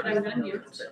but I'm gonna mute.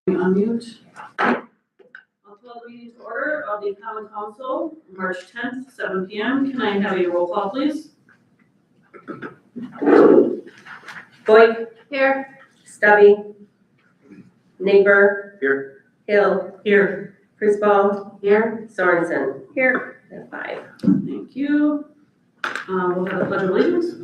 Unmute. I'll call the meeting to order of the Common Council, March 10th, 7 p.m. Can I have a roll call, please? Boyd. Here. Stubby. Neighbor. Here. Hill. Here. Frisball. Here. Sorensen. Here. And 5. Thank you. We'll have the pledge of allegiance.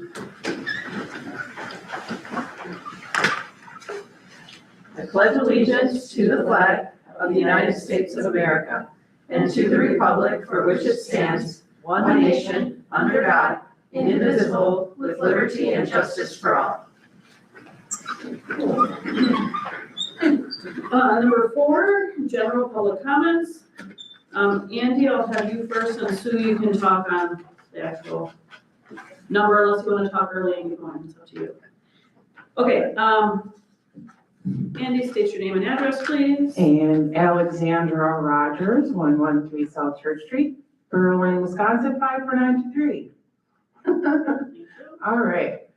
I pledge allegiance to the flag of the United States of America and to the republic for which it stands, one nation, under God, indivisible, with liberty and justice for all. Number 4, general public comments. Andy, I'll have you first, and Sue, you can talk on the actual number, unless you want to talk early and get going, it's up to you. Okay, Andy, state your name and address, please. And Alexandra Rogers, 113 South Church Street, Berlin, Wisconsin, 54923. Thank you. All right.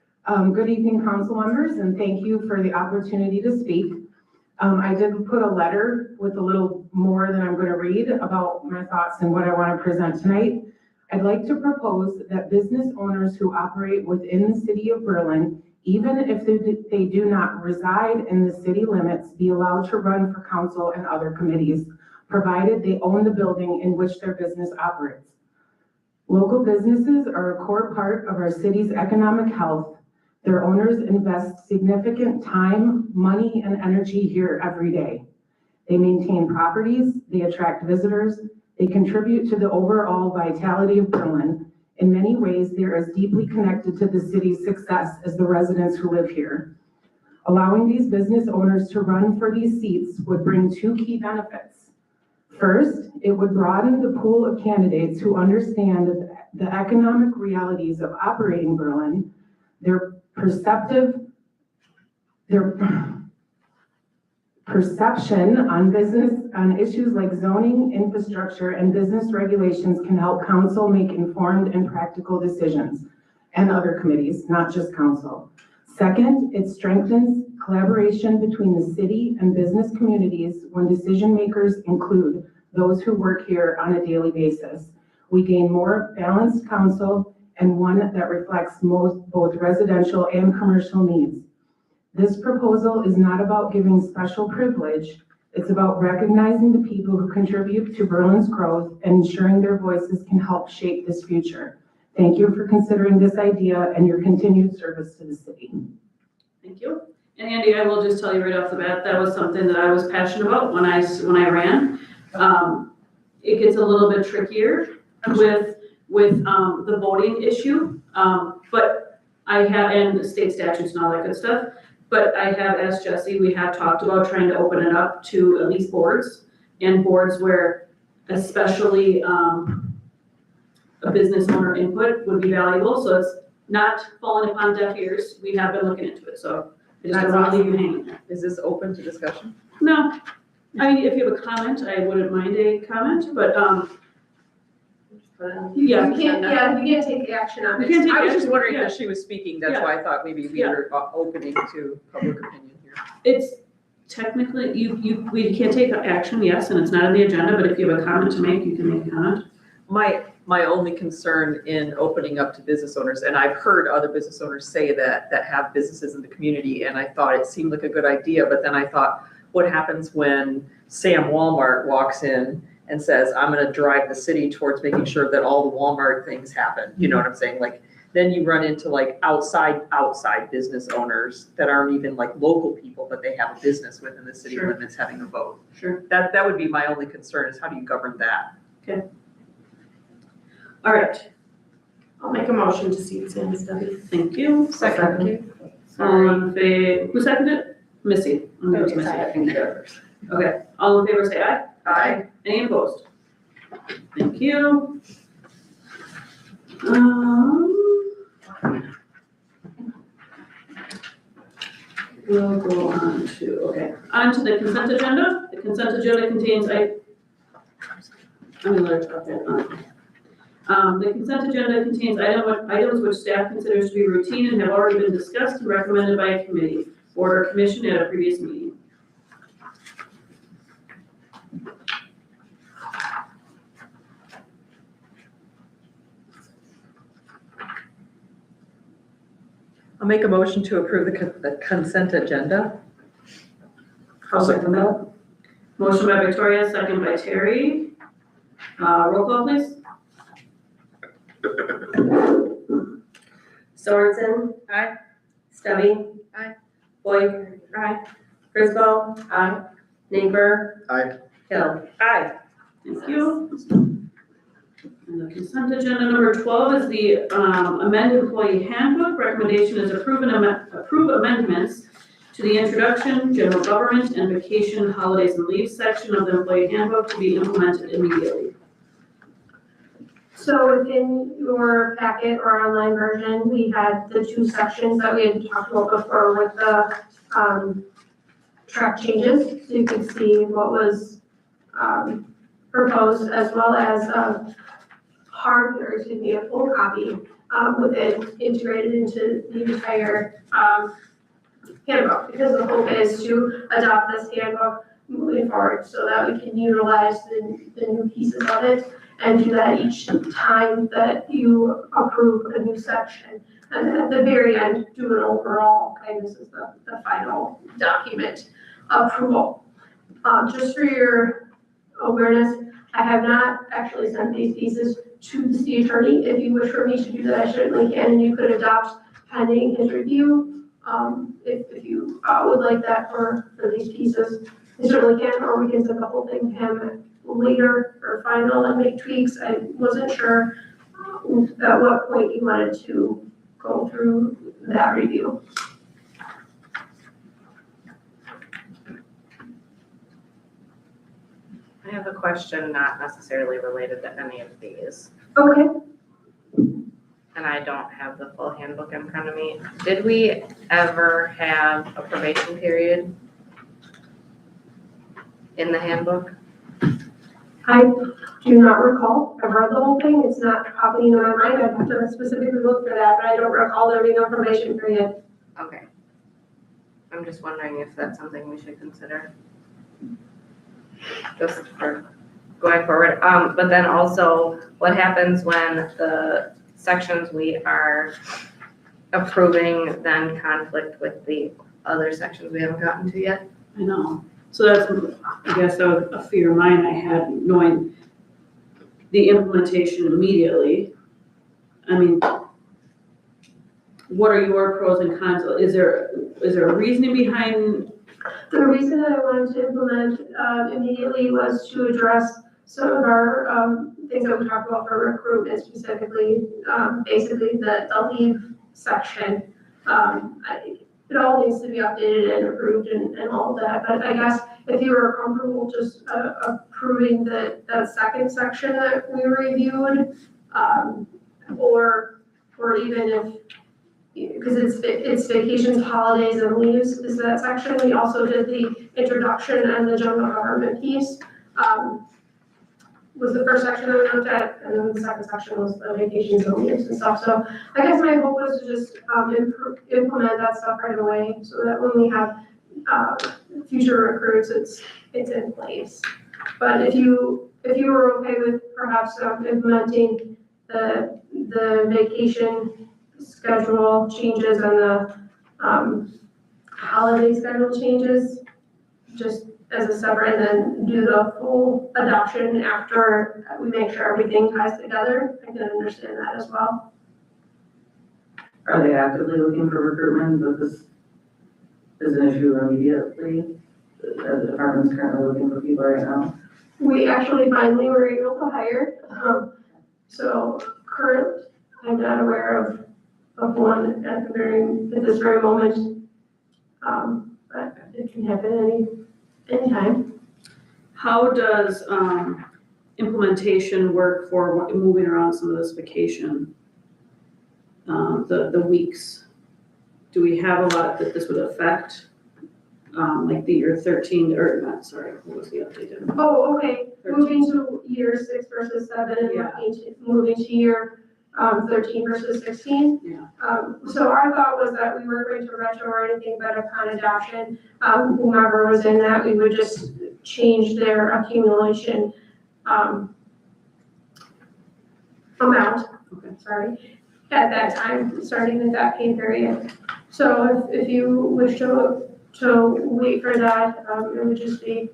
Good evening, council members, and thank you for the opportunity to speak. I did put a letter with a little more than I'm going to read about my thoughts and what I want to present tonight. I'd like to propose that business owners who operate within the city of Berlin, even if they do not reside in the city limits, be allowed to run for council and other committees, provided they own the building in which their business operates. Local businesses are a core part of our city's economic health. Their owners invest significant time, money, and energy here every day. They maintain properties, they attract visitors, they contribute to the overall vitality of Berlin. In many ways, they are as deeply connected to the city's success as the residents who live here. Allowing these business owners to run for these seats would bring 2 key benefits. First, it would broaden the pool of candidates who understand the economic realities of operating Berlin, their perception on issues like zoning, infrastructure, and business regulations can help council make informed and practical decisions. and other committees, not just council. Second, it strengthens collaboration between the city and business communities when decision makers include those who work here on a daily basis. We gain more balanced council and one that reflects both residential and commercial needs. This proposal is not about giving special privilege. It's about recognizing the people who contribute to Berlin's growth and ensuring their voices can help shape this future. Thank you for considering this idea and your continued service to the city. Thank you. And Andy, I will just tell you right off the bat, that was something that I was passionate about when I ran. It gets a little bit trickier with the voting issue, but I have, and the state statutes and all that good stuff, but I have asked Jesse, we have talked about trying to open it up to at least boards, and boards where especially a business owner input would be valuable, so it's not falling upon deaf ears. We have been looking into it, so I just don't want to leave you hanging there. Is this open to discussion? No, I mean, if you have a comment, I wouldn't mind a comment, but, yeah. You can't take action on We it. can't take I was just action, wondering yeah. if she was speaking, that's Yeah. why I thought maybe we Yeah. were opening to public opinion here. It's technically, we can't take action, yes, and it's not on the agenda, but if you have a comment to make, you can make a comment. My only concern in opening up to business owners, and I've heard other business owners say that have businesses in the community, and I thought it seemed like a good idea, but then I thought, what happens when Sam Walmart walks in and says, I'm gonna drive the city towards making sure that all the Walmart things happen, you know what I'm saying? Like, then you run into like outside business owners that aren't even like local people, but they have a business within the city Sure. limits having a vote. Sure. That would be my only concern, is how do you govern that? All right, I'll make a motion to seat Sam Stubby. thank you. All in favor, who seconded it? Missy. I'm gonna go to Missy. Okay, all in favor, say aye. Aye. Any opposed? Thank you. We'll go on to the consent agenda. The consent agenda contains, I'm gonna let her talk that. The consent agenda contains items which staff considers to be routine and have already been discussed and recommended by a committee, board, or commission at a previous meeting. I'll make a motion to approve the consent agenda. I'll second that. Motion by Victoria, second by Terry. Roll call, please. Sorensen. Aye. Stubby. Aye. Boyd. Aye. Frisbee. Aye. Neighbor. Aye. Hill. Aye. Thank you. And the consent agenda number 12 is the amended employee handbook. Recommendation is approve amendments to the introduction, general government, and vacation, holidays, and leave section of the employee handbook to be implemented immediately. So within your packet or online version, we had the two sections that we had talked about before with the track changes. So you can see what was proposed, as well as a full copy with it integrated into the entire handbook, because the hope is to adopt this handbook moving forward so that we can utilize the new pieces of it and do that each time that you approve a new section. And then at the very end, do an overall, this is the final document approval. Just for your awareness, I have not actually sent these pieces to the city attorney. If you wish for me to do that, I certainly can, and you could adopt pending his review. If you would like that for these pieces, you certainly can, or we can send the whole thing to him later for final and make tweaks. I wasn't sure at what point you wanted to go through that review. I have a question not necessarily related to any of these, Okay. and I don't have the full handbook in front of me. Did we ever have a probation period in the handbook? I do not recall. I've read the whole thing. It's not popping into my mind. I'd have to specifically look for that, but I don't recall there being information period. Okay. I'm just wondering if that's something we should consider. Just for going forward, but then also, what happens when the sections we are approving then conflict with the other sections we haven't gotten to yet? I know. So that's, I guess, a fear of mine I had, knowing the implementation immediately. I mean, what are your pros and cons? Is there a reasoning behind? The reason that I wanted to implement immediately was to address some of our things that we talked about for recruitment specifically, basically the leave section. It all needs to be updated and approved and all of that, but I guess if you were comfortable just approving the second section that we reviewed, or even if, because it's vacations, holidays, and leaves is that section. We also did the introduction and the general government piece. Was the first section that we looked at, and then the second section was the vacations and leaves and stuff. So I guess my hope was to just implement that stuff right away, so that when we have future recruits, it's in place. But if you were okay with perhaps implementing the vacation schedule changes and the holiday schedule changes, just as a separate, and then do the full adoption after we make sure everything ties together, I can understand that as well. Are they actively looking for recruitment, but this is an issue immediately? The department's currently looking for people right now? We actually finally were able to hire, so current, I'm not aware of one at this very moment. But it can happen anytime. How does implementation work for moving around some of this vacation? The weeks? Do we have a lot that this would affect? Like the year 13, or not, sorry, what was the update? Oh, okay, moving to year 6 versus 7 and Yeah. moving to year 13 versus 16. Yeah. So our thought was that we weren't going to retro or anything but upon adoption, whomever was in that, we would just change their accumulation amount, sorry, at that time, starting at that pay period. So if you wish to wait for that, it would just be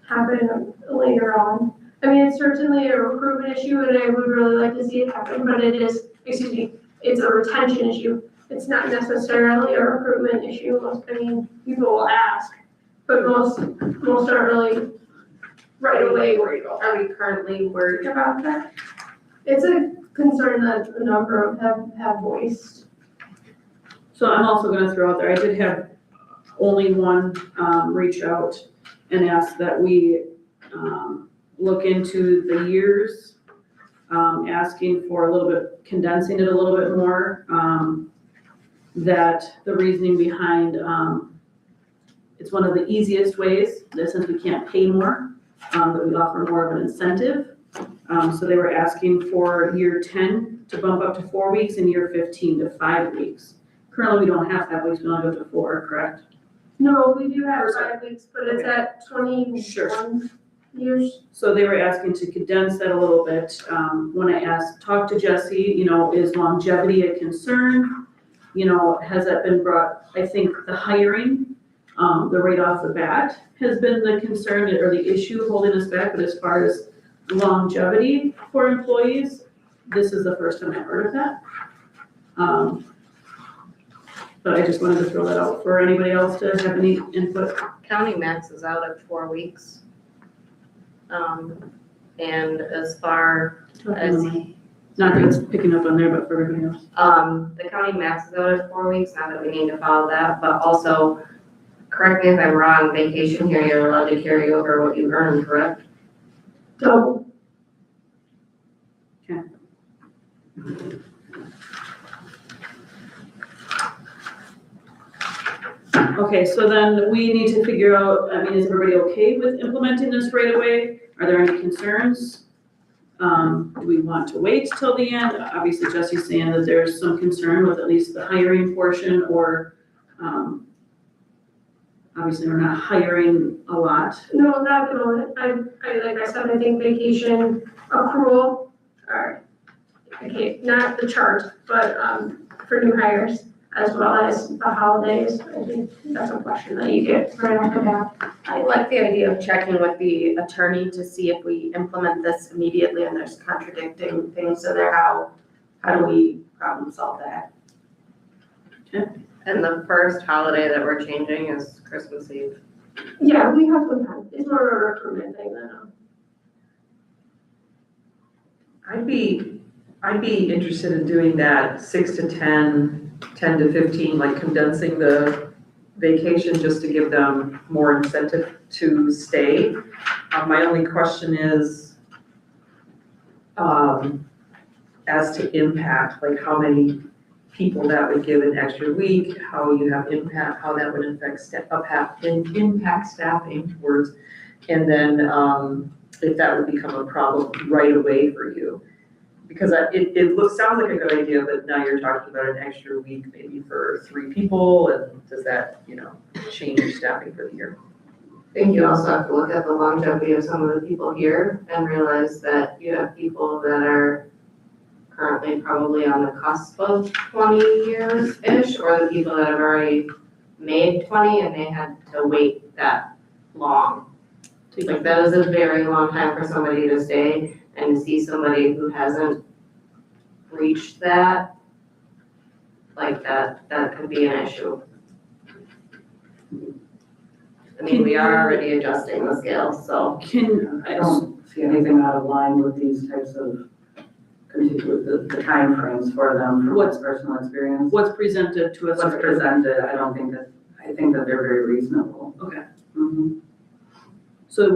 happen later on. I mean, it's certainly a recruitment issue, and I would really like to see it happen, but it's a retention issue. It's not necessarily a recruitment issue. I mean, people will ask, but most aren't really right away worried about that. Are we currently worried about that? It's a concern that a number of have voiced. So I'm also gonna throw out there, I did have only one reach out and ask that we look into the years, asking for a little bit, condensing it a little bit more, that the reasoning behind, it's one of the easiest ways, that since we can't pay more, that we offer more of an incentive. So they were asking for year 10 to bump up to 4 weeks and year 15 to 5 weeks. Currently, we don't have 5 weeks, we only go to 4, correct? No, we do have 5 weeks, but it's at 21 Sure. years. So they were asking to condense that a little bit. When I talked to Jesse, is longevity a concern? Has that been brought, I think the hiring, the right off the bat has been the concern or the issue holding us back, but as far as longevity for employees, this is the first time I've heard of that. But I just wanted to throw that out for anybody else to have any input. County maxes out at 4 weeks. And as far as, Not that it's picking up on there, but for everybody else. the county maxes out at 4 weeks, not that we need to follow that, but also, correct me if I'm wrong, vacation here, you're allowed to carry over what you earn, correct? Double. Okay, so then we need to figure out, is everybody okay with implementing this right away? Are there any concerns? Do we want to wait till the end? Obviously Jesse's saying that there's some concern with at least the hiring portion or, obviously we're not hiring a lot. No, not at the moment. Like I said, I think vacation accrual, or, okay, not the chart, but, for new hires, as well as the holidays, I think that's a question that you get right off the bat. I like the idea of checking with the attorney to see if we implement this immediately and there's contradicting things in there, how do we problem solve that? And the first holiday that we're changing is Christmas Eve. Yeah, we have some time. It's more of a recruitment thing than I'd be interested in doing that 6 to 10, 10 to 15, like condensing the vacation just to give them more incentive to stay. My only question is, as to impact, like how many people that would give an extra week, how you have impact, how that would impact staffing words. And then, if that would become a problem right away for you. Because sounds like a good idea, but now you're talking about an extra week maybe for 3 people, and does that, change your staffing for the year? I think you also have to look at the longevity of some of the people here and realize that you have people that are currently probably on the cusp of 20 years-ish, or the people that have already made 20 and they had to wait that long. Like, that is a very long time for somebody to stay, and to see somebody who hasn't reached that, like that could be an issue. I mean, we are already adjusting the scale, so. I don't see anything out of line with these types of, with the timeframes for them, from what's personal experience. What's presented to us? What's presented, I think that they're very reasonable. Okay. Mhm. So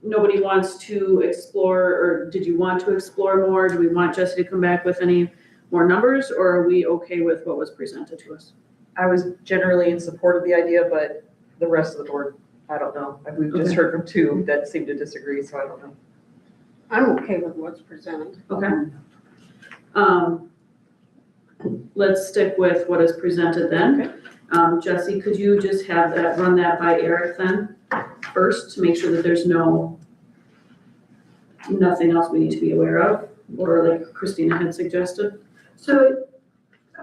nobody wants to explore, or did you want to explore more? Do we want Jesse to come back with any more numbers, or are we okay with what was presented to us? I was generally in support of the idea, but the rest of the board, I don't know. We've just heard from 2 that seem to disagree, so I don't know. I'm okay with what's presented. Okay. Let's stick with what is presented then. Jesse, could you just run that by Eric then first to make sure that there's nothing else we need to be aware of, or like Christina had suggested? So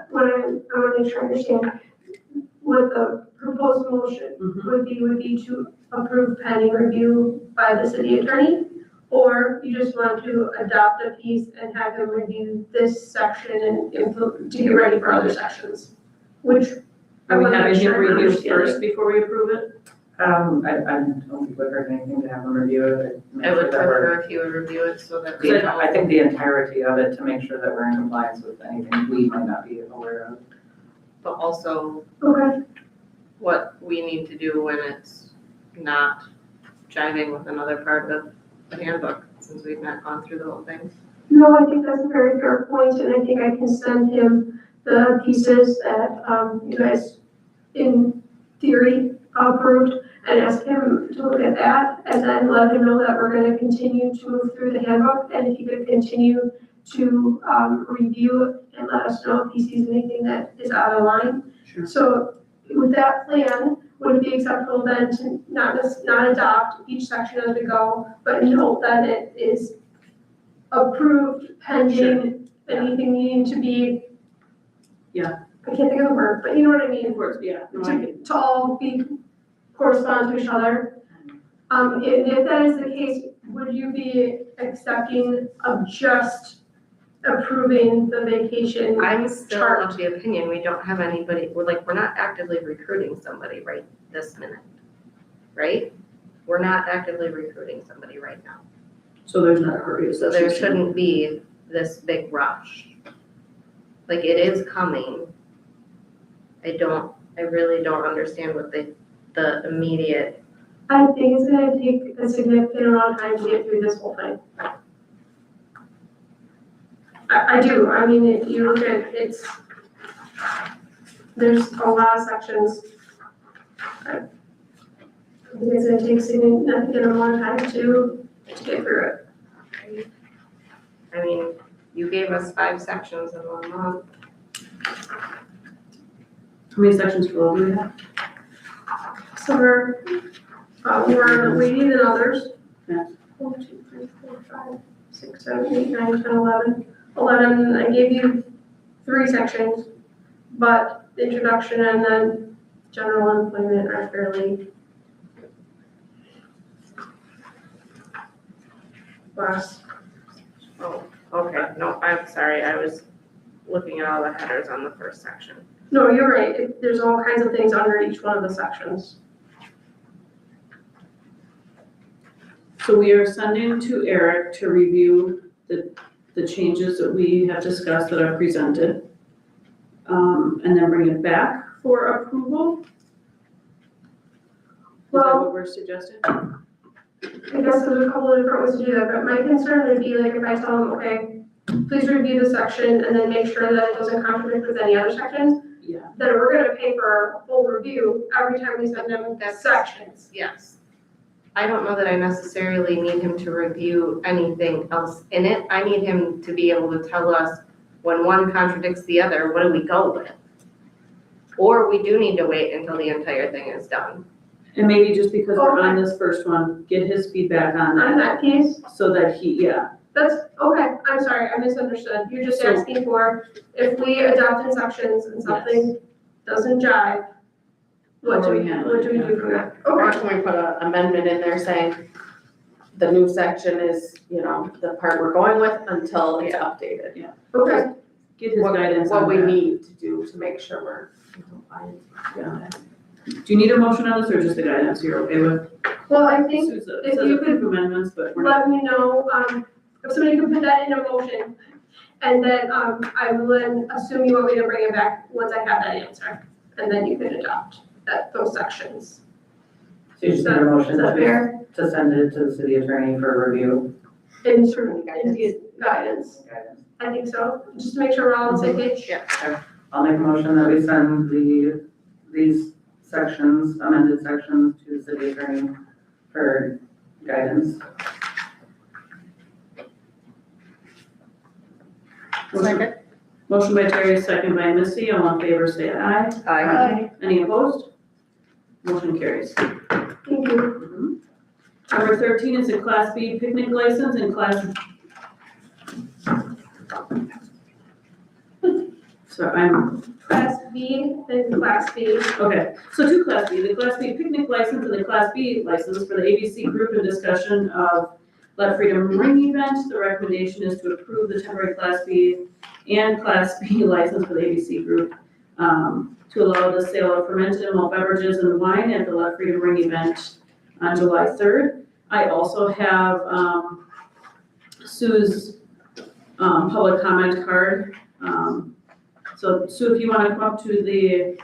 what I want to make sure I understand, what the proposed motion would be to approve pending review by the city attorney, or you just want to adopt a piece and have him review this section and to get ready for other sections? Which I Are we want to having make him sure I'm review understanding. first before we approve it? I don't think we've heard anything to have them review it. I would prefer if you would review it so that we know. I think the entirety of it, to make sure that we're in compliance with anything we might not be aware of. But also Okay, what we need to do when it's not jiving with another part of the handbook, since we've not gone through the whole thing. no, I think that's a very fair point, and I think I can send him the pieces that, you guys, in theory, approved, and ask him to look at that, and then let him know that we're gonna continue to move through the handbook, and if he could continue to, review and let us know if he sees anything that is out of line. Sure. So with that plan, would it be acceptable then to not adopt each section as we go, but note that it is approved pending anything needing to be? Yeah. I can't think of the word, but you know what I mean? Of course, yeah. No, I get- To all be, correspond to each other. And if that is the case, would you be accepting of just approving the vacation? I'm still Chart. of the opinion, we don't have anybody, we're not actively recruiting somebody right this minute, right? We're not actively recruiting somebody right now. So there's not a hurry. So there shouldn't be this big rush. Like, it is coming. I really don't understand what the immediate, I think it's gonna take a significant amount of time to get through this whole thing. I do, I mean, if you look at, there's a lot of sections. I think it's gonna take significant amount of time to to get through it. I mean, you gave us 5 sections in 1 month. How many sections total do we have? Some are more weighty than others. Yeah. 1, 2, 3, 4, 5, 6, 7, 8, 9, 10, 11. 11, I gave you 3 sections, but the introduction and then general employment are fairly less. Oh, okay, no, I'm sorry, I was looking at all the headers on the first section. No, you're right. There's all kinds of things under each one of the sections. So we are sending to Eric to review the changes that we have discussed that are presented. And then bring it back for approval? Is that Well, what we're suggesting? I guess there's a couple of different ways to do that, but my concern would be like if I tell them, okay, please review the section and then make sure that it doesn't contradict with any other sections, Yeah. then we're gonna pay for a full review every time we send them sections. Yes. I don't know that I necessarily need him to review anything else in it. I need him to be able to tell us when one contradicts the other, what do we go with? Or we do need to wait until the entire thing is done. And maybe just because we're on this first one, get his feedback on On that, that piece, so that he, yeah. that's, okay, I'm sorry, I misunderstood. You're just So- asking for if we adopt in sections and something doesn't jive, what do we do from that? Or Okay, can we put an amendment in there saying the new section is, the part we're going with until it's updated? okay. Get his guidance What on we that. need to do to make sure we're compliant. Yeah. Do you need a motion on this or just the guidance you're okay with? Well, I think Susan, if it says you approve amendments, but we're not. let me know, if somebody can put that in a motion. And then, I will then assume you want me to bring it back once I have that answer. And then you can adopt those sections. So you just need a motion Is that fair? to send it to the city attorney for review. In guidance, Guidance. I think so, just to make sure we're all on the same page. Yeah. I'll make a motion that we send these sections, amended sections to the city attorney for guidance. Second. Motion by Terry, second by Missy, all in favor say aye. Aye. Any opposed? Motion carries. Thank you. Number 13 is a Class B picnic license and Class. So I'm, Class B and Class B. okay, so 2 Class B, the Class B picnic license and the Class B license for the ABC group and discussion of Let Freedom Ring event. The recommendation is to approve the temporary Class B and Class B license for the ABC group to allow the sale of fermented and malt beverages and wine at the Let Freedom Ring event on July 3rd. I also have Sue's public comment card. So Sue, if you want to come up to the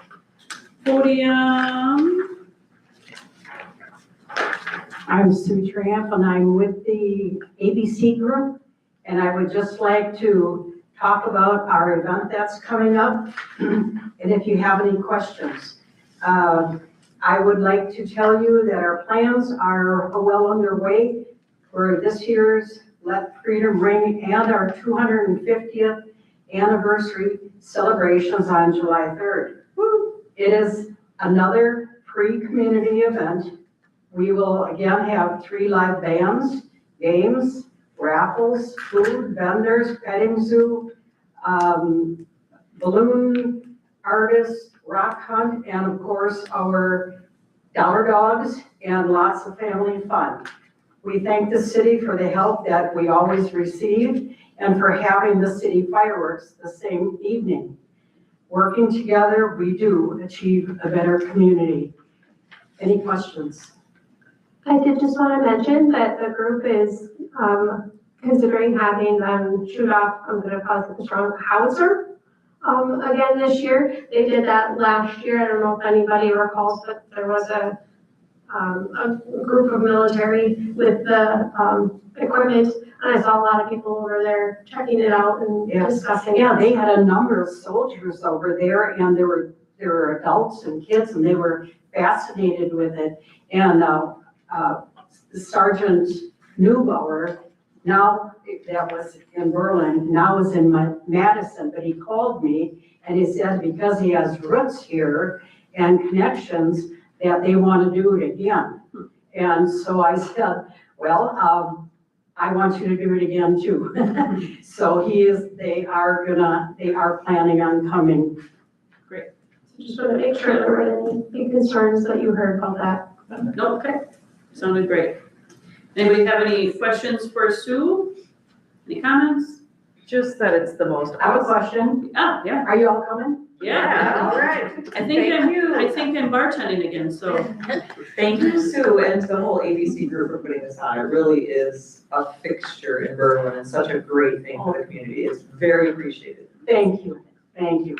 podium. I'm Sue Tramp and I'm with the ABC Group. And I would just like to talk about our event that's coming up. And if you have any questions, I would like to tell you that our plans are well underway for this year's Let Freedom Ring and our 250th anniversary celebrations on July 3rd. It is another free community event. We will again have 3 live bands, games, raffles, food, vendors, petting zoo, balloon artists, rock hunt, and of course our dollar dogs and lots of family fun. We thank the city for the help that we always receive and for having the city fireworks the same evening. Working together, we do achieve a better community. Any questions? I did just want to mention that the group is considering having them shoot off, I'm going to call it the strong howitzer. Again this year, they did that last year. I don't know if anybody recalls, but there was a group of military with the equipment, and I saw a lot of people over there checking it out and Yes. discussing. Yeah, they had a number of soldiers over there and there were adults and kids and they were fascinated with it. And Sergeant Neubauer, now, that was in Berlin, now is in Madison, but he called me and he said because he has roots here and connections, that they want to do it again. And so I said, well, I want you to do it again too. So they are planning on coming. Just want to make sure there weren't any big concerns that you heard about that. No, okay, sounded great. Anybody have any questions for Sue? Any comments? Just that it's the most I have a awesome. question. Oh, yeah, Are you all coming? yeah. All right. I think Thank you. I think I'm bartending again, so. Thank you, Sue, and to the whole ABC group for putting this on. It really is a fixture in Berlin and such a great thing for the community. It's very appreciated. Thank you, thank you.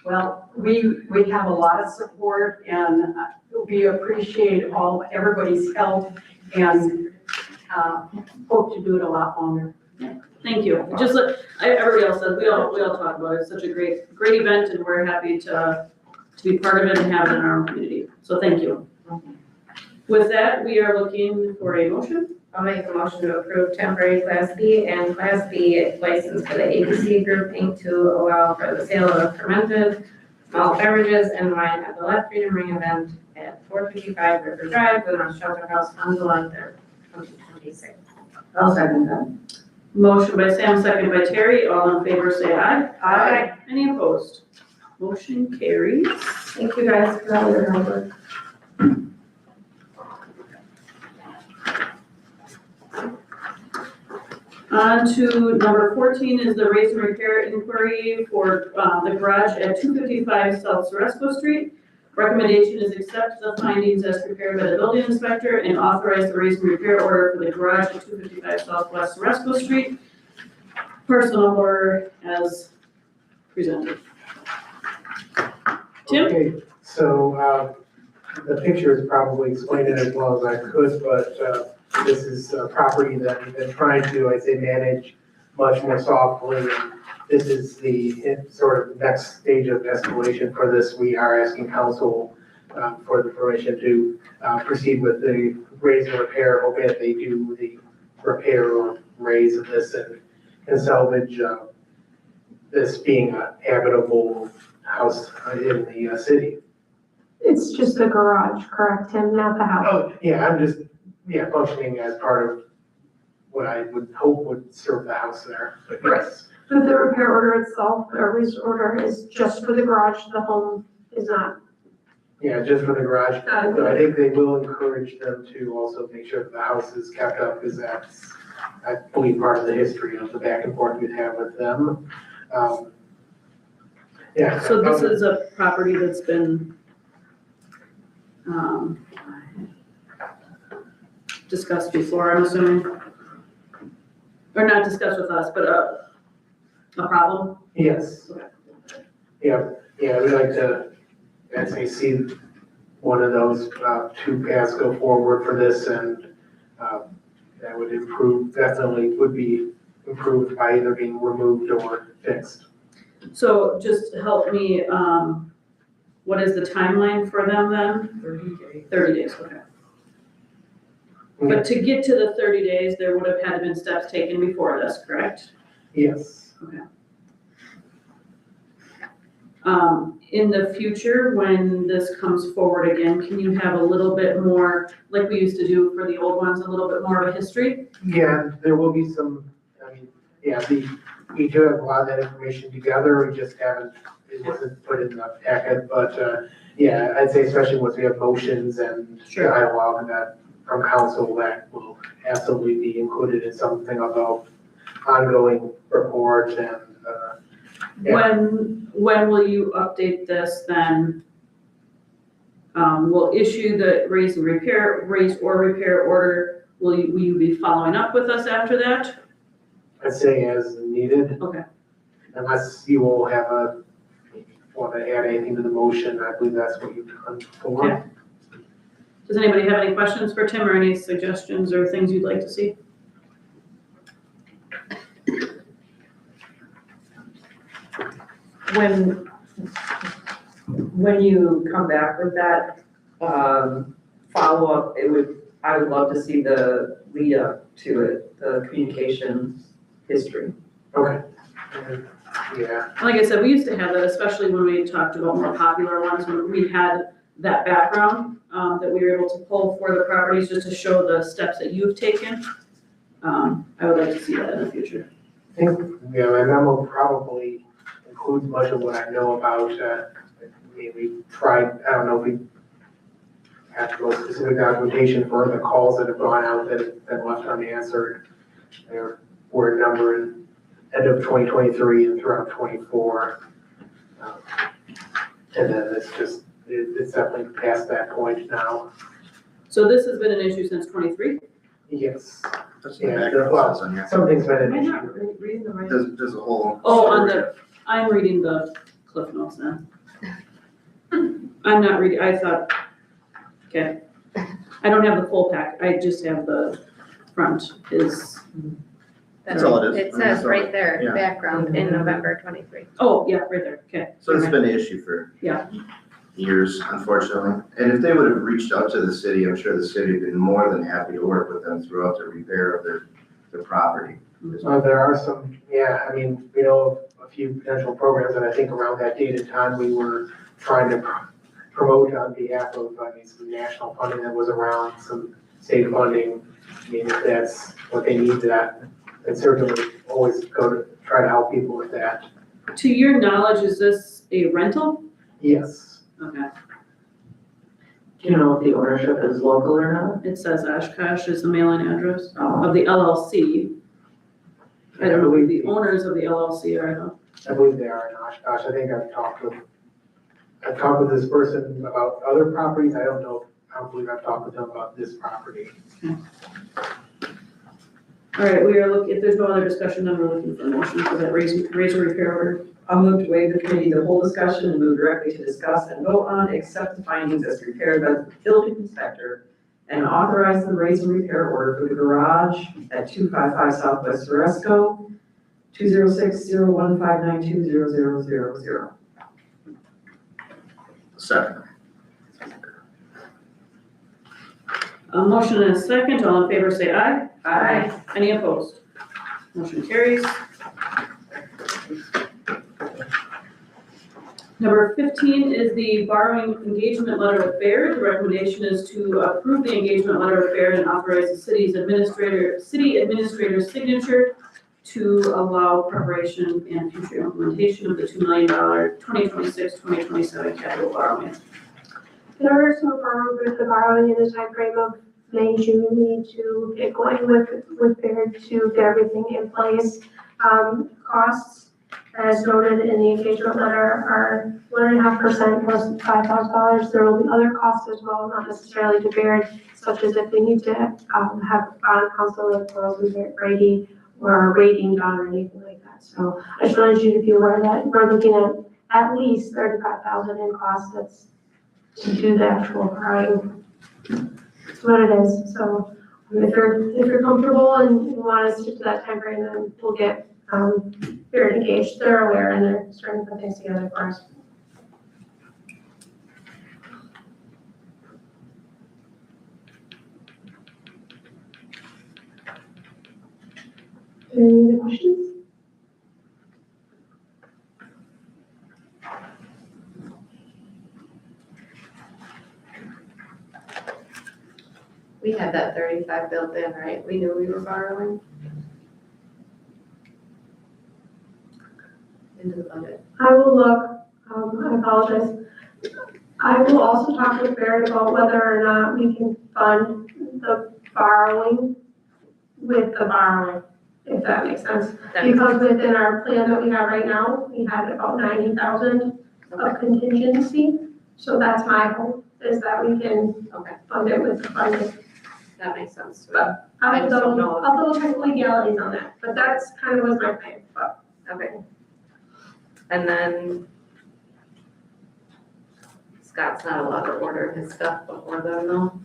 Well, we have a lot of support and we appreciate everybody's help and hope to do it a lot longer. Thank you. Just like everybody else said, we all talk about it. It's such a great event and we're happy to be part of it and have it in our own community. So thank you. With that, we are looking for a motion. I'll make a motion to approve temporary Class B and Class B license for the ABC Group Inc. to allow for the sale of fermented malt beverages and wine at the Let Freedom Ring event at 455 River Drive, the North Shelter House on July 3rd, 2026. I'll second that. Motion by Sam, second by Terry. All in favor, say aye. Aye. Any opposed? Motion carries. Thank you guys for all your hard work. On to number 14 is the raise and repair inquiry for the garage at 255 South Soresco Street. Recommendation is accept the findings as prepared by the building inspector and authorize the raise and repair order for the garage at 255 Southwest Soresco Street. Personal number as presented. Tim? Okay, so, the pictures probably explained it as well as I could, but, this is a property that we've been trying to, I'd say, manage much more softly. And this is the sort of next stage of escalation for this. We are asking council, for the permission to, proceed with the raise and repair, hoping that they do the repair or raise of this and salvage, this being a habitable house in the city. It's just the garage, correct, Tim, not the house? Oh, yeah, I'm just, functioning as part of what I would hope would serve the house there, but yes. But the repair order itself, or lease order is just for the garage, the home is not. Yeah, just for the garage. So I think they will encourage them to also make sure that the house is kept up, because that's, I believe, part of the history of the back and forth we'd have with them. Yeah. So this is a property that's been discussed before, I'm assuming? Or not discussed with us, but a problem? Yes. Yeah, we like to, as we see one of those two paths go forward for this, and that would improve, definitely would be improved by either being removed or fixed. So just help me, what is the timeline for them then? 30 days. 30 days, okay. But to get to the 30 days, there would have had to been steps taken before this, correct? Yes. In the future, when this comes forward again, can you have a little bit more, like we used to do for the old ones, a little bit more of a history? Yeah, there will be some, we do have a lot of that information together, we just haven't, it wasn't put in the packet, but, I'd say especially once we have motions and Sure. dialogue that from council, that will absolutely be included in something about ongoing report and, Yeah. When will you update this then? We'll issue the raise or repair order. Will you be following up with us after that? I'd say as needed. Okay. Unless you all want to add anything to the motion, I believe that's what you've done before. Okay. Does anybody have any questions for Tim or any suggestions or things you'd like to see? When you come back with that, follow-up, it would I would love to see the lead up to it, the communications history. Okay. Yeah, Like I said, we used to have that, especially when we talked about more popular ones, when we had that background, that we were able to pull for the properties, just to show the steps that you've taken. I would like to see that in the future. I think, yeah, my memo probably includes much of what I know about, I mean, we tried, I don't know if we have to go specific documentation for the calls that have gone out that have been left unanswered. There were a number in end of 2023 and throughout 24. And then it's just, it's definitely past that point now. So this has been an issue since '23? Yes, That's the Yeah, background well, says on here. something's been Am an I issue. not reading the right? There's a whole. Oh, on story. I'm reading the Cliff Notes then. I'm not reading, I thought, okay. I don't have the full pack, I just have the front is, That's all it is. It says right there, Yeah. background in November 23. oh, yeah, right there, okay. So it's been an issue for Yeah. years, unfortunately. And if they would have reached out to the city, I'm sure the city would have been more than happy to work with them throughout the repair of their property. There are some, yeah, I mean, we know of a few potential programs, and I think around that date and time, we were trying to promote on behalf of, I mean, some national funding that was around, some state funding. I mean, if that's what they need, that certainly always go to try to help people with that. To your knowledge, is this a rental? Yes. Okay, Do you know if the ownership is local or not? it says Oshkosh is the mailing address Oh, of the LLC. I don't know who the I owners of the LLC are, though. believe they are in Oshkosh. I think I've talked with this person about other properties. I don't believe I've talked with them about this property. All right, we are looking, if there's no other discussion, then we're looking for a motion for that raise and repair order. I'll move to waive the committee the whole discussion and move directly to discuss and vote on, accept the findings as prepared by the building inspector and authorize the raise and repair order for the garage at 255 Southwest Oresco, 206-01592-0000. Second. A motion and a second, all in favor say aye. Aye. Any opposed? Motion carries. Number 15 is the borrowing engagement letter with Baird. The recommendation is to approve the engagement letter with Baird and authorize the city administrator's signature to allow preparation and future implementation of the $2 million 2026-2027 capital borrowing. In order to move forward with the borrowing in the timeframe of May, June, we need to get going with Baird to get everything in place. Costs, as noted in the engagement letter, are 1.5% plus $5,000. There will be other costs as well, not necessarily to Baird, such as if we need to have bond counsel and Brady or rating done or anything like that. So I just wanted you to be aware that we're looking at least $35,000 in costs. That's to do the actual borrowing. That's what it is. So if you're comfortable and you want us to stick to that timeframe, then we'll get Baird engaged. They're aware and they're starting to put things together for us. Any other questions? We had that 35 built in, right? We knew we were borrowing into the budget. I will look, I apologize. I will also talk with Baird about whether or not we can fund the borrowing with the borrowing, if that makes sense. Because within our plan that we have right now, we had about 90,000 of contingency. So that's my hope, is that we can Okay, fund it with the funding. that makes sense. I'll just don't know. double check the legalities on that, but that's kind of was my plan, but. Okay. And then Scott's not allowed to order his stuff before then though,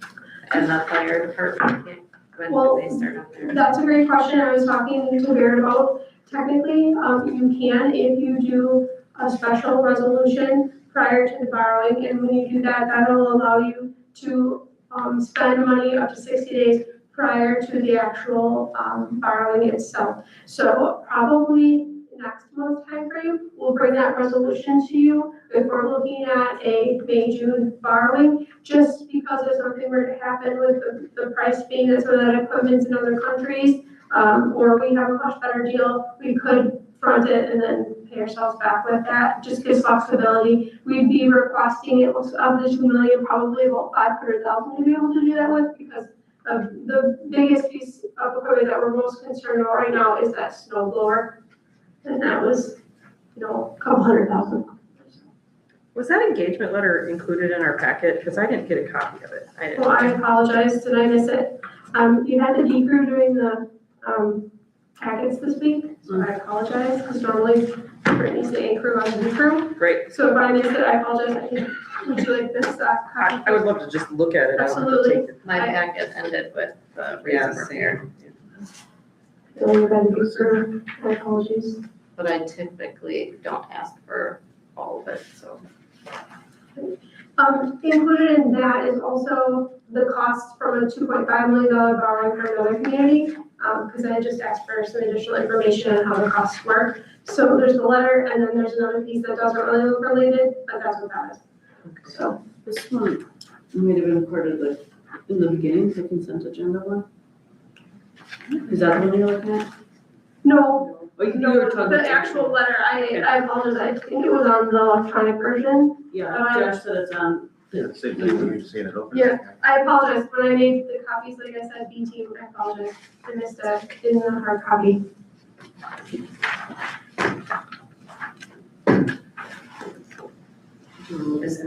and the fire department can't, Well, when they start on there. That's a great question. I was talking to Baird about. Technically, you can if you do a special resolution prior to the borrowing, and when you do that, that'll allow you to spend money up to 60 days prior to the actual borrowing itself. So probably next month's timeframe, we'll bring that resolution to you if we're looking at a May, June borrowing, just because if something were to happen with the price being that some of that equipment's in other countries, or we have a much better deal, we could front it and then pay ourselves back with that, just gives flexibility. We'd be requesting, it looks of the 2 million, probably about 500,000 to be able to do that with, because of the biggest piece of equipment that we're most concerned about right now is that snow blower. And that was, a couple $100,000. Was that engagement letter included in our packet? Because I didn't get a copy of it. I didn't. Well, I apologize, did I miss it? You had the decrew doing the, packets this week, so I apologize, because normally Brittany's the anchor on the decrew. Great. So if I missed it, I apologize. Would you like this, copy? I would love to just look at it. I don't have to Absolutely. take it. My packet ended with the reason we're here, Don't worry about the decrew, my apologies. but I typically don't ask for all of it, so. Included in that is also the cost from a $2.5 million borrowing from another community, because I just asked for some additional information on how the costs work. So there's the letter, and then there's another piece that doesn't really look related, but that's what that is. So, This one might have been part of the, in the beginning, the consent agenda one. Is that the one you're looking at? no, Oh, you were talking. the actual letter, I apologize, I think it was on the electronic version. Yeah, Josh said it's on. Yeah, same thing, when you've seen it open. Yeah. I apologize, when I made the copies, like I said, B team, I apologize, I missed it in the hard copy.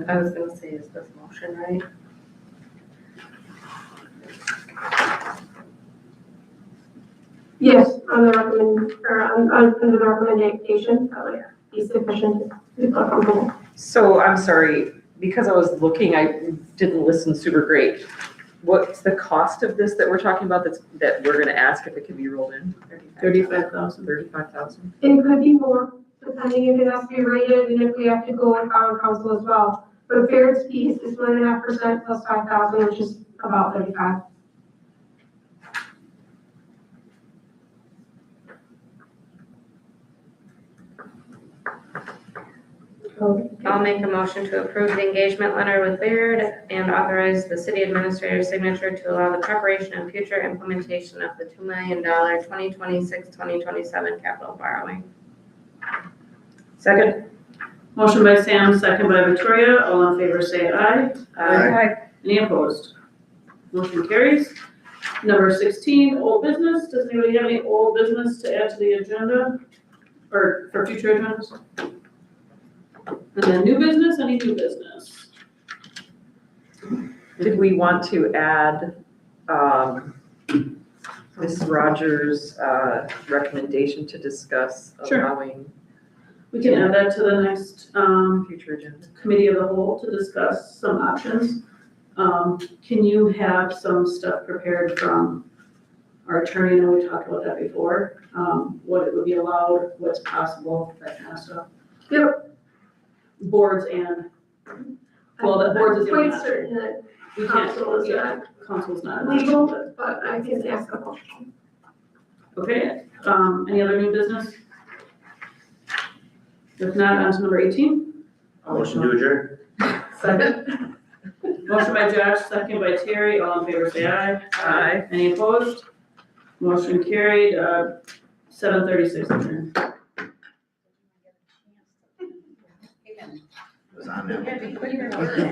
I was gonna say, is this motion right? Yes, on the under the recommendation, that would be sufficient to be comfortable. So I'm sorry, because I was looking, I didn't listen super great. What's the cost of this that we're talking about that we're gonna ask if it can be rolled in? 35,000. 35,000? It could be more, depending if it has to be rated and if we have to go with town council as well. But Baird's piece is 1.5% plus 5,000, which is about 35. I'll make a motion to approve the engagement letter with Baird and authorize the city administrator's signature to allow the preparation and future implementation of the $2 million 2026-2027 capital borrowing. Second? Motion by Sam, second by Victoria. All in favor, say aye. Aye. Any opposed? Motion carries. Number 16, old business. Does anybody have any old business to add to the agenda? Or for future agendas? And then new business, any new business? Did we want to add Ms. Rogers' recommendation to discuss Sure. allowing We can add that to the next future agenda? committee of the whole to discuss some options. Can you have some stuff prepared from our attorney? I know we talked about that before. What it would be allowed, what's possible, that kind of stuff. Yep. Boards and, well, the boards is. I'm quite certain that We can't, council is yeah, not council's not. an option, legal, but- but I can ask a question. Okay, any other new business? If not, on to number 18. Motion to adjourn. Second? Motion by Josh, second by Terry, all in favor say aye. Aye. Any opposed? Motion carried, 7:36 adjourned. It was on there.